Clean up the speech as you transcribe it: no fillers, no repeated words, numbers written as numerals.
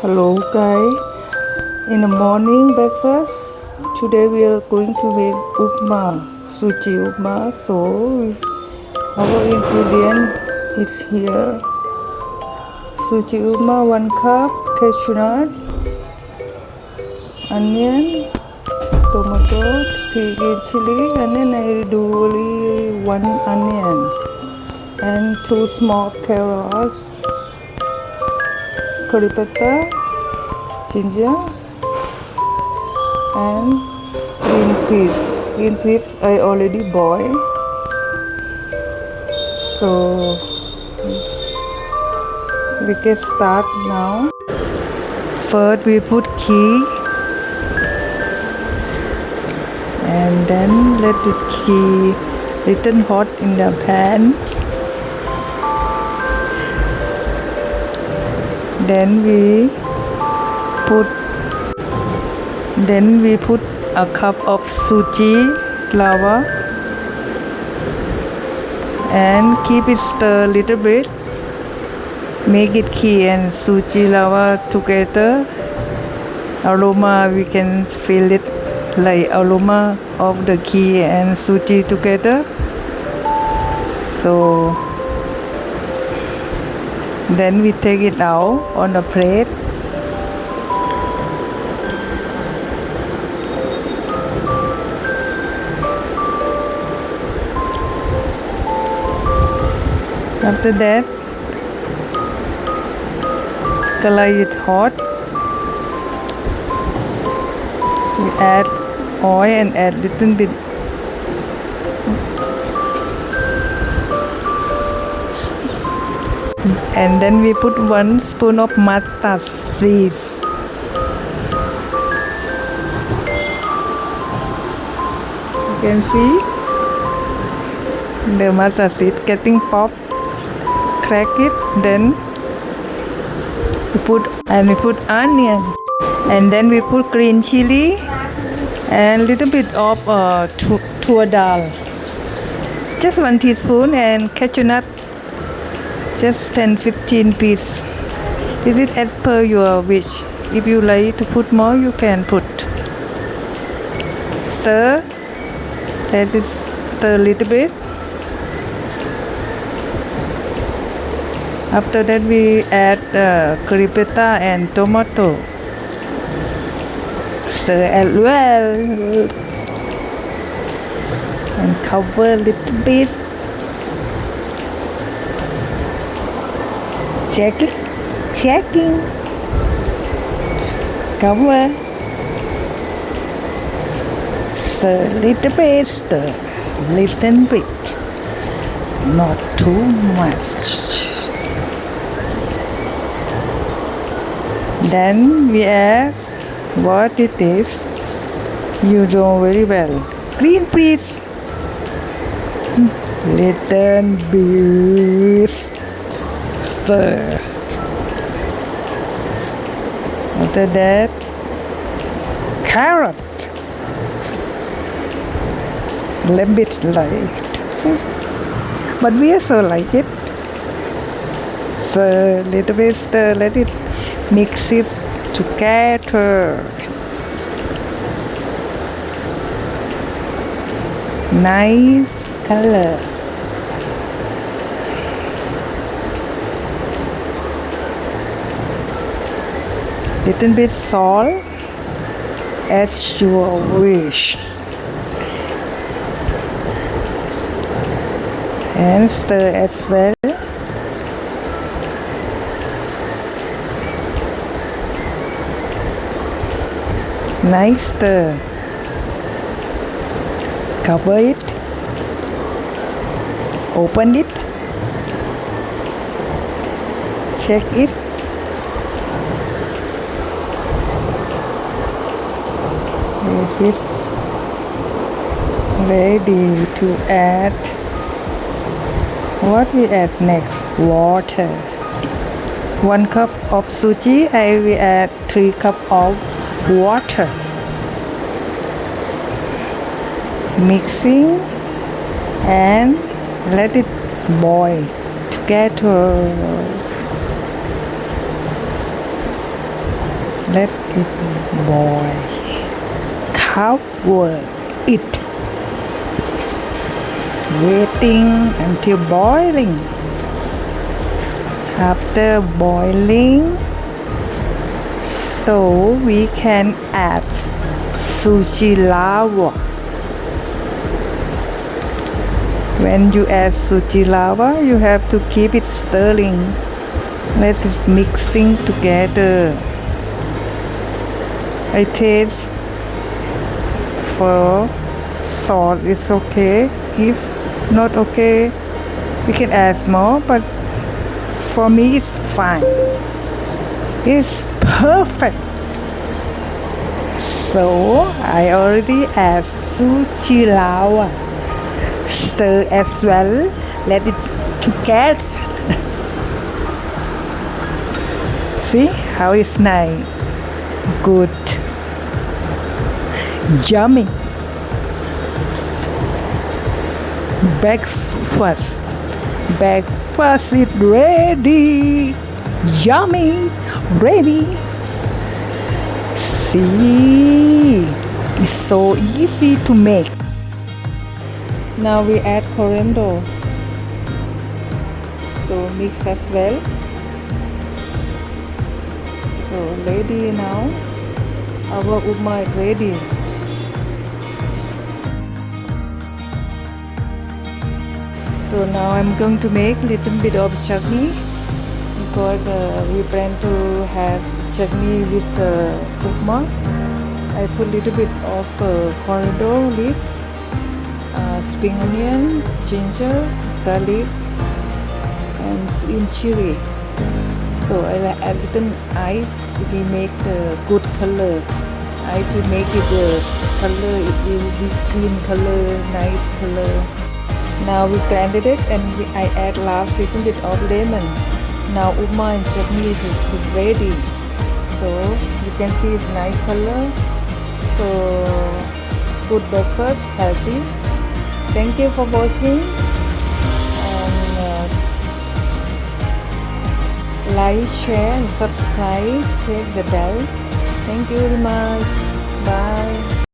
Hello guys, in the morning breakfast today we are going to make upma, sooji upma. So our ingredient is here: sooji upma 1 cup, cashew nut, onion, tomato, 3 green chili, and then I do only 1 onion and 2 small carrots, curry pepper, ginger, and green peas. Green peas I already boiled. So we can start now. First we put ghee and then let the ghee little hot in the pan. Then we put a cup of sooji rava and keep it stir a little bit. Make it ghee and sooji rava together. Aroma, we can feel it like aroma of the ghee and sooji together. So then we take it out on a plate. After that, color it hot. We add oil and add little bit and then we put 1 spoon of mustard seeds. You can see the mustard seed getting pop. Crack it, then we put onion, and then we put green chili and little bit of toor dal, just 1 teaspoon, and cashew nut, just 10-15 pieces. This is as per your wish. If you like to put more, you can put. Stir, let it stir a little bit. After that we add curry pepper and tomato. Stir as well and cover a little bit. Checking. Cover. Stir a little bit. Stir a little bit. Not too much. Then we add what it is. You know very well. Green peas. Little bit. Stir. After that, carrot. Little bit light, but we also like it. So little bit stir. Let it mix it together. Nice color. Little bit salt as your wish. And stir as well. Nice stir. Cover it. Open it. Check it. Is it ready to add? What we add next? Water. 1 cup of sooji, I will add 3 cups of water. Mixing and let it boil together. Let it boil. Cover it. Waiting until boiling. After boiling, so we can add sooji lava. When you add sooji lava, you have to keep it stirring. Let it mixing together. I taste for salt is okay. If not okay, we can add more, but for me it's fine. It's perfect. So I already add sooji lava. Stir as well. Let it together. See how it's nice. Good. Yummy. Breakfast. Breakfast is ready. Yummy. Ready. See, it's so easy to make. Now we add coriander. So mix as well. So ready now. Our upma is ready. So now I'm going to make little bit of chutney because we plan to have chutney with upma. I put little bit of coriander leaf, spring onion, ginger, garlic, and green chili. So I add little ice. We make the good color. Ice will make it the color. It will be green color, nice color. Now we blended it and I add last little bit of lemon. Now upma and chutney is ready. So you can see it's nice color. So good breakfast, healthy. Thank you for watching. And like, share and subscribe. Click the bell. Thank you very much. Bye.